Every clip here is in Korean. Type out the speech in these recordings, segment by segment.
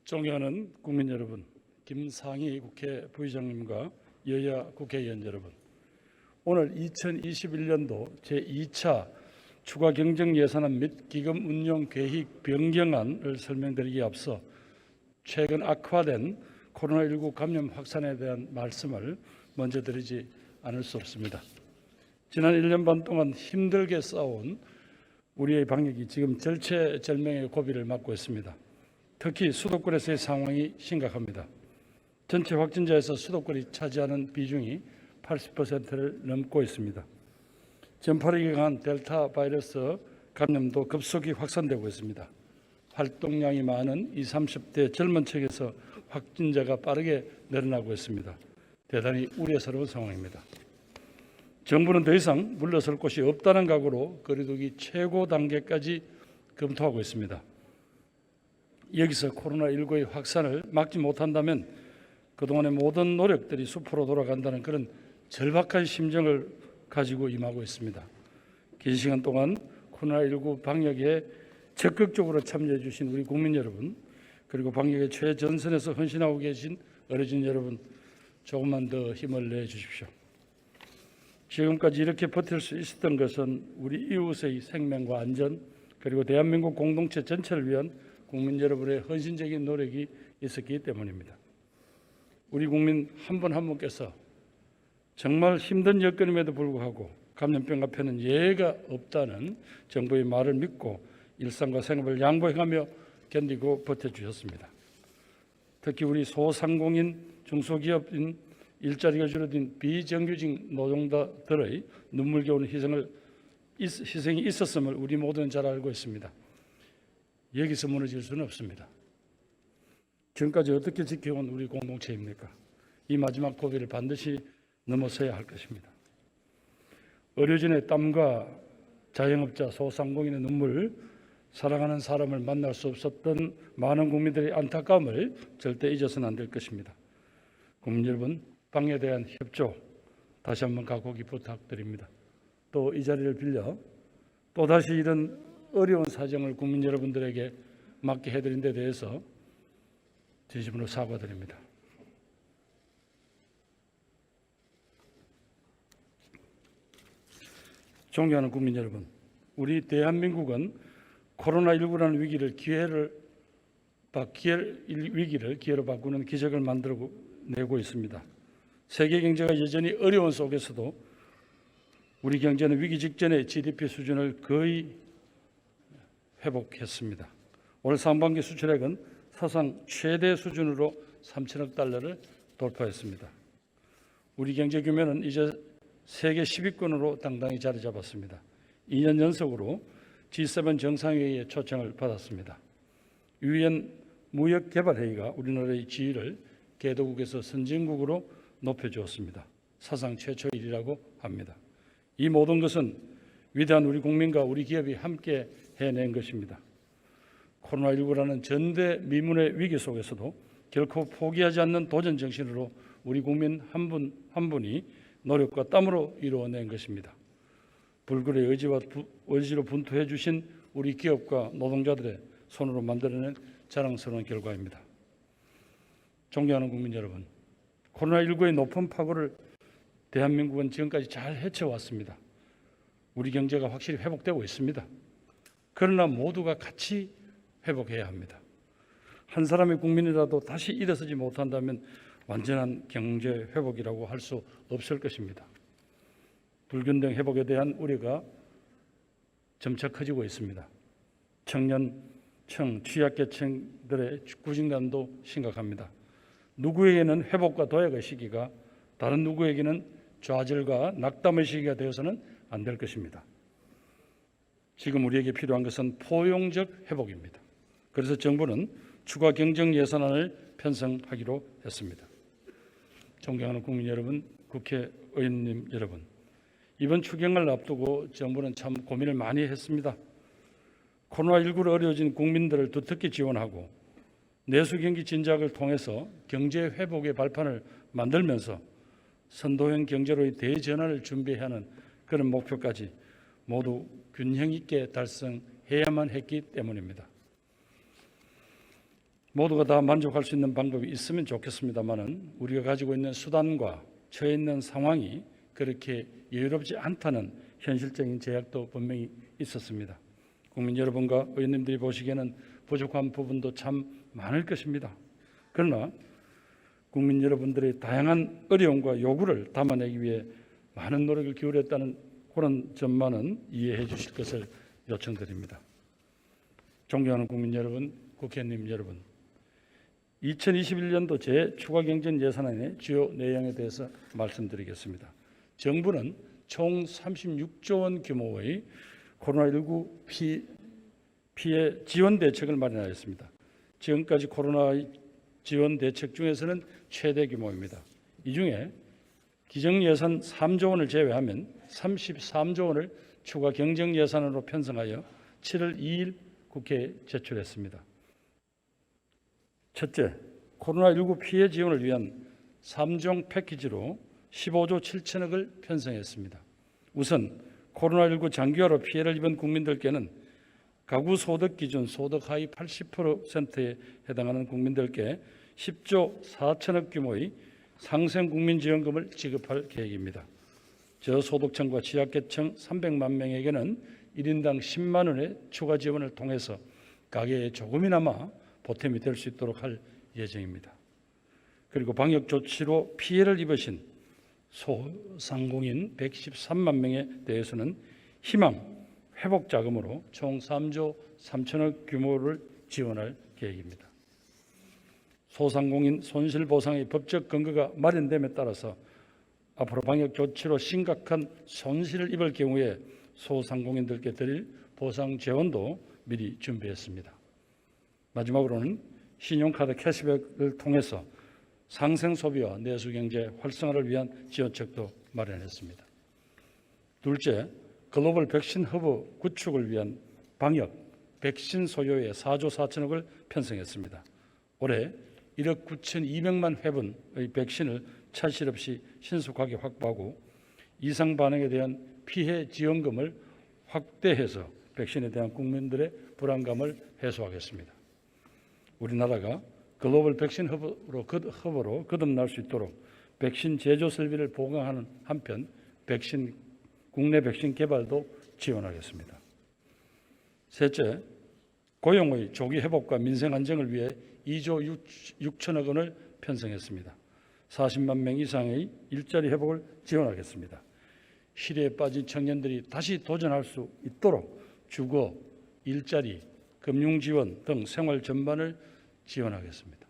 존경하는 국민 여러분, 김상희 국회 부의장님과 여야 국회의원 여러분, 오늘 2021년도 제2차 추가 경정 예산안 및 기금 운용 계획 변경안을 설명드리기에 앞서 최근 악화된 코로나19 감염 확산에 대한 말씀을 먼저 드리지 않을 수 없습니다. 지난 1년 반 동안 힘들게 싸운 우리의 방역이 지금 절체절명의 고비를 맞고 있습니다. 특히 수도권에서의 상황이 심각합니다. 전체 확진자에서 수도권이 차지하는 비중이 80%를 넘고 있습니다. 전파력이 강한 델타 바이러스 감염도 급속히 확산되고 있습니다. 활동량이 많은 20, 30대 젊은 층에서 확진자가 빠르게 늘어나고 있습니다. 대단히 우려스러운 상황입니다. 정부는 더 이상 물러설 곳이 없다는 각오로 거리두기 최고 단계까지 검토하고 있습니다. 여기서 코로나19의 확산을 막지 못한다면 그동안의 모든 노력들이 수포로 돌아간다는 그런 절박한 심정을 가지고 임하고 있습니다. 긴 시간 동안 코로나19 방역에 적극적으로 참여해 주신 우리 국민 여러분, 그리고 방역의 최전선에서 헌신하고 계신 어르신 여러분, 조금만 더 힘을 내 주십시오. 지금까지 이렇게 버틸 수 있었던 것은 우리 이웃의 생명과 안전, 그리고 대한민국 공동체 전체를 위한 국민 여러분의 헌신적인 노력이 있었기 때문입니다. 우리 국민 한 분 한 분께서 정말 힘든 여건임에도 불구하고 감염병 앞에는 예외가 없다는 정부의 말을 믿고 일상과 생업을 양보해가며 견디고 버텨주셨습니다. 특히 우리 소상공인, 중소기업인, 일자리가 줄어든 비정규직 노동자들의 눈물겨운 희생이 있었음을 우리 모두는 잘 알고 있습니다. 여기서 무너질 수는 없습니다. 지금까지 어떻게 지켜온 우리 공동체입니까? 이 마지막 고비를 반드시 넘어서야 할 것입니다. 의료진의 땀과 자영업자, 소상공인의 눈물, 사랑하는 사람을 만날 수 없었던 많은 국민들의 안타까움을 절대 잊어서는 안 될 것입니다. 국민 여러분, 방역에 대한 협조 다시 한번 각오기 부탁드립니다. 또 이 자리를 빌려 또다시 이런 어려운 사정을 국민 여러분들에게 맡게 해드린 데 대해서 진심으로 사과드립니다. 존경하는 국민 여러분, 우리 대한민국은 코로나19라는 위기를 기회로 바꾸는 기적을 만들어내고 있습니다. 세계 경제가 여전히 어려운 속에서도 우리 경제는 위기 직전의 GDP 수준을 거의 회복했습니다. 올 상반기 수출액은 사상 최대 수준으로 3천억 달러를 돌파했습니다. 우리 경제 규모는 이제 세계 10위권으로 당당히 자리 잡았습니다. 2년 연속으로 G7 정상회의에 초청을 받았습니다. 유엔 무역개발회의가 우리나라의 지위를 개도국에서 선진국으로 높여주었습니다. 사상 최초 일이라고 합니다. 이 모든 것은 위대한 우리 국민과 우리 기업이 함께 해낸 것입니다. 코로나19라는 전대미문의 위기 속에서도 결코 포기하지 않는 도전 정신으로 우리 국민 한 분 한 분이 노력과 땀으로 이루어낸 것입니다. 불굴의 의지로 분투해 주신 우리 기업과 노동자들의 손으로 만들어낸 자랑스러운 결과입니다. 존경하는 국민 여러분, 코로나19의 높은 파고를 대한민국은 지금까지 잘 헤쳐왔습니다. 우리 경제가 확실히 회복되고 있습니다. 그러나 모두가 같이 회복해야 합니다. 한 사람의 국민이라도 다시 일어서지 못한다면 완전한 경제 회복이라고 할 수 없을 것입니다. 불균등 회복에 대한 우려가 점차 커지고 있습니다. 청년층, 취약계층들의 구직난도 심각합니다. 누구에게는 회복과 도약의 시기가, 다른 누구에게는 좌절과 낙담의 시기가 되어서는 안 될 것입니다. 지금 우리에게 필요한 것은 포용적 회복입니다. 그래서 정부는 추가 경정 예산안을 편성하기로 했습니다. 존경하는 국민 여러분, 국회의원님 여러분, 이번 추경을 앞두고 정부는 참 고민을 많이 했습니다. 코로나19로 어려워진 국민들을 두텁게 지원하고 내수경기 진작을 통해서 경제 회복의 발판을 만들면서 선도형 경제로의 대전환을 준비해야 하는 그런 목표까지 모두 균형 있게 달성해야만 했기 때문입니다. 모두가 다 만족할 수 있는 방법이 있으면 좋겠습니다만은 우리가 가지고 있는 수단과 처해 있는 상황이 그렇게 여유롭지 않다는 현실적인 제약도 분명히 있었습니다. 국민 여러분과 의원님들이 보시기에는 부족한 부분도 참 많을 것입니다. 그러나 국민 여러분들의 다양한 어려움과 요구를 담아내기 위해 많은 노력을 기울였다는 그런 점만은 이해해 주실 것을 요청드립니다. 존경하는 국민 여러분, 국회의원님 여러분, 2021년도 재추가경정 예산안의 주요 내용에 대해서 말씀드리겠습니다. 정부는 총 36조 원 규모의 코로나19 피해 지원 대책을 마련하였습니다. 지금까지 코로나 지원 대책 중에서는 최대 규모입니다. 이 중에 기정예산 3조 원을 제외하면 33조 원을 추가 경정 예산으로 편성하여 7월 2일 국회에 제출했습니다. 첫째, 코로나19 피해 지원을 위한 3종 패키지로 15조 7천억을 편성했습니다. 우선 코로나19 장기화로 피해를 입은 국민들께는 가구 소득 기준 소득 하위 80%에 해당하는 국민들께 10조 4천억 규모의 상생 국민지원금을 지급할 계획입니다. 저소득층과 취약계층 300만 명에게는 1인당 10만 원의 추가 지원을 통해서 가계에 조금이나마 보탬이 될 수 있도록 할 예정입니다. 그리고 방역 조치로 피해를 입으신 소상공인 113만 명에 대해서는 희망 회복 자금으로 총 3조 3천억 규모를 지원할 계획입니다. 소상공인 손실보상의 법적 근거가 마련됨에 따라서 앞으로 방역 조치로 심각한 손실을 입을 경우에 소상공인들께 드릴 보상 재원도 미리 준비했습니다. 마지막으로는 신용카드 캐시백을 통해서 상생 소비와 내수 경제 활성화를 위한 지원책도 마련했습니다. 둘째, 글로벌 백신 허브 구축을 위한 방역 백신 소요에 4조 4천억을 편성했습니다. 올해 1억 9,200만 회분의 백신을 차질 없이 신속하게 확보하고 이상 반응에 대한 피해 지원금을 확대해서 백신에 대한 국민들의 불안감을 해소하겠습니다. 우리나라가 글로벌 백신 허브로 거듭날 수 있도록 백신 제조 설비를 보강하는 한편 국내 백신 개발도 지원하겠습니다. 셋째, 고용의 조기 회복과 민생 안정을 위해 2조 6천억 원을 편성했습니다. 40만 명 이상의 일자리 회복을 지원하겠습니다. 실외에 빠진 청년들이 다시 도전할 수 있도록 주거, 일자리, 금융 지원 등 생활 전반을 지원하겠습니다.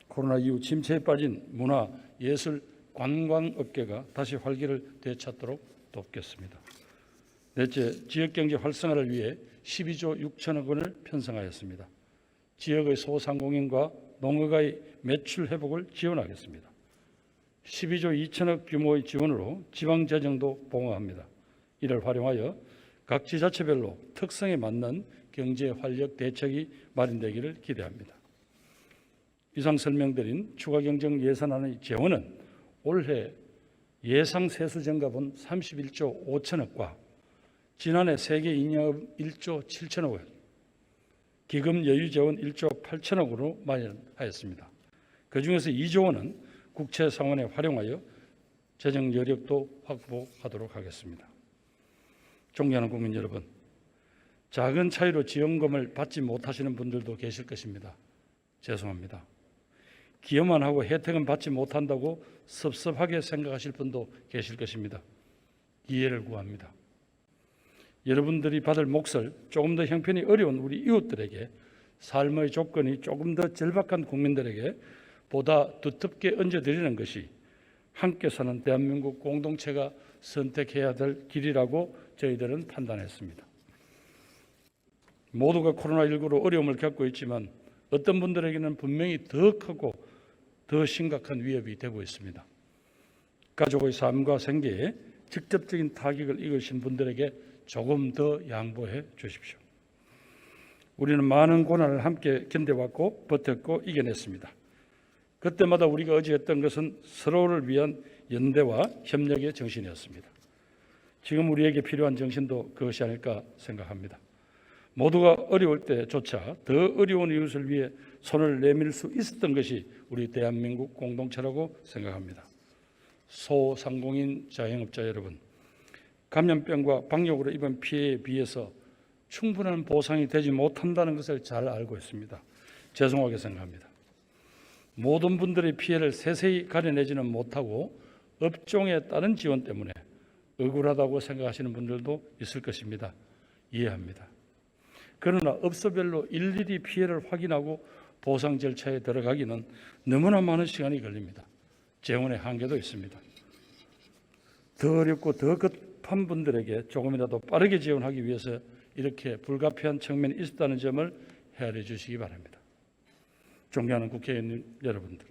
코로나 이후 침체에 빠진 문화, 예술, 관광업계가 다시 활기를 되찾도록 돕겠습니다. 넷째, 지역경제 활성화를 위해 12조 6천억 원을 편성하였습니다. 지역의 소상공인과 농가의 매출 회복을 지원하겠습니다. 12조 2천억 규모의 지원으로 지방재정도 보강합니다. 이를 활용하여 각 지자체별로 특성에 맞는 경제 활력 대책이 마련되기를 기대합니다. 이상 설명드린 추가경정 예산안의 재원은 올해 예상 세수 증가분 31조 5천억과 지난해 세계 잉여금 1조 7천억 원, 기금 여유 재원 1조 8천억으로 마련하였습니다. 그중에서 2조 원은 국채 상환에 활용하여 재정 여력도 확보하도록 하겠습니다. 존경하는 국민 여러분, 작은 차이로 지원금을 받지 못하시는 분들도 계실 것입니다. 죄송합니다. 기여만 하고 혜택은 받지 못한다고 섭섭하게 생각하실 분도 계실 것입니다. 이해를 구합니다. 여러분들이 받을 몫을 조금 더 형편이 어려운 우리 이웃들에게, 삶의 조건이 조금 더 절박한 국민들에게 보다 두텁게 얹어드리는 것이 함께 사는 대한민국 공동체가 선택해야 될 길이라고 저희들은 판단했습니다. 모두가 코로나19로 어려움을 겪고 있지만 어떤 분들에게는 분명히 더 크고 더 심각한 위협이 되고 있습니다. 가족의 삶과 생계에 직접적인 타격을 입으신 분들에게 조금 더 양보해 주십시오. 우리는 많은 고난을 함께 견뎌왔고 버텼고 이겨냈습니다. 그때마다 우리가 의지했던 것은 서로를 위한 연대와 협력의 정신이었습니다. 지금 우리에게 필요한 정신도 그것이 아닐까 생각합니다. 모두가 어려울 때조차 더 어려운 이웃을 위해 손을 내밀 수 있었던 것이 우리 대한민국 공동체라고 생각합니다. 소상공인 자영업자 여러분, 감염병과 방역으로 입은 피해에 비해서 충분한 보상이 되지 못한다는 것을 잘 알고 있습니다. 죄송하게 생각합니다. 모든 분들의 피해를 세세히 가려내지는 못하고 업종에 따른 지원 때문에 억울하다고 생각하시는 분들도 있을 것입니다. 이해합니다. 그러나 업소별로 일일이 피해를 확인하고 보상 절차에 들어가기는 너무나 많은 시간이 걸립니다. 재원의 한계도 있습니다. 더 어렵고 더 급한 분들에게 조금이라도 빠르게 지원하기 위해서 이렇게 불가피한 측면이 있었다는 점을 헤아려 주시기 바랍니다. 존경하는 국회의원 여러분들,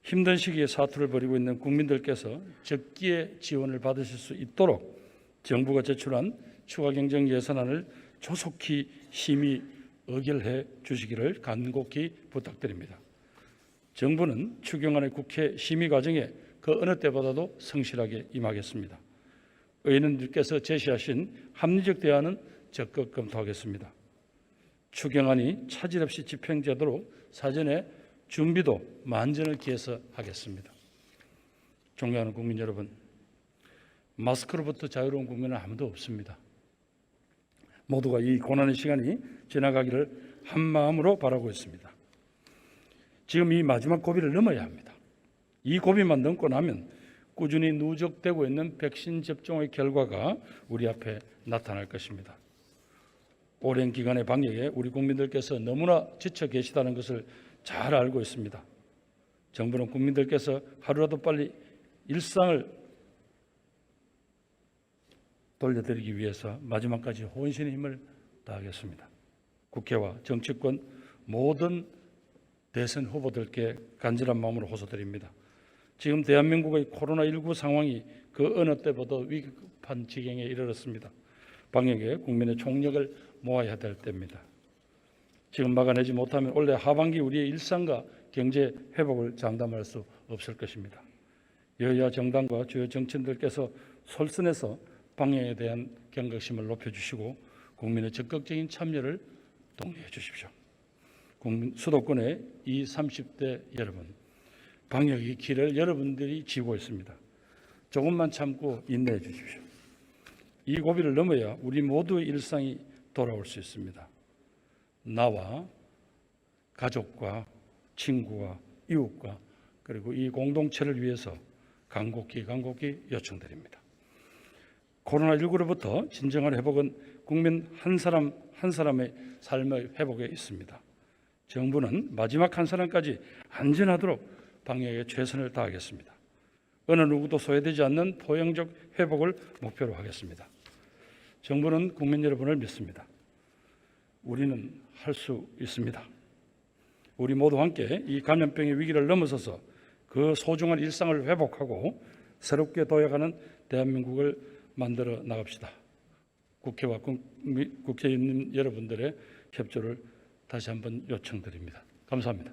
힘든 시기에 사투를 벌이고 있는 국민들께서 적기에 지원을 받으실 수 있도록 정부가 제출한 추가 경정 예산안을 조속히 심의 의결해 주시기를 간곡히 부탁드립니다. 정부는 추경안의 국회 심의 과정에 그 어느 때보다도 성실하게 임하겠습니다. 의원님들께서 제시하신 합리적 대안은 적극 검토하겠습니다. 추경안이 차질 없이 집행되도록 사전에 준비도 만전을 기해서 하겠습니다. 존경하는 국민 여러분, 마스크로부터 자유로운 국민은 아무도 없습니다. 모두가 이 고난의 시간이 지나가기를 한마음으로 바라고 있습니다. 지금 이 마지막 고비를 넘어야 합니다. 이 고비만 넘고 나면 꾸준히 누적되고 있는 백신 접종의 결과가 우리 앞에 나타날 것입니다. 오랜 기간의 방역에 우리 국민들께서 너무나 지쳐 계시다는 것을 잘 알고 있습니다. 정부는 국민들께서 하루라도 빨리 일상을 돌려드리기 위해서 마지막까지 혼신의 힘을 다하겠습니다. 국회와 정치권 모든 대선 후보들께 간절한 마음으로 호소드립니다. 지금 대한민국의 코로나19 상황이 그 어느 때보다 위급한 지경에 이르렀습니다. 방역에 국민의 총력을 모아야 될 때입니다. 지금 막아내지 못하면 올해 하반기 우리의 일상과 경제 회복을 장담할 수 없을 것입니다. 여야 정당과 주요 정치인들께서 솔선해서 방역에 대한 경각심을 높여주시고 국민의 적극적인 참여를 독려해 주십시오. 수도권의 20, 30대 여러분, 방역의 길을 여러분들이 지고 있습니다. 조금만 참고 인내해 주십시오. 이 고비를 넘어야 우리 모두의 일상이 돌아올 수 있습니다. 나와 가족과 친구와 이웃과 그리고 이 공동체를 위해서 간곡히 요청드립니다. 코로나19로부터 진정한 회복은 국민 한 사람 한 사람의 삶의 회복에 있습니다. 정부는 마지막 한 사람까지 안전하도록 방역에 최선을 다하겠습니다. 어느 누구도 소외되지 않는 포용적 회복을 목표로 하겠습니다. 정부는 국민 여러분을 믿습니다. 우리는 할 수 있습니다. 우리 모두 함께 이 감염병의 위기를 넘어서서 그 소중한 일상을 회복하고 새롭게 도약하는 대한민국을 만들어 나갑시다. 국회와 국회의원 여러분들의 협조를 다시 한번 요청드립니다. 감사합니다.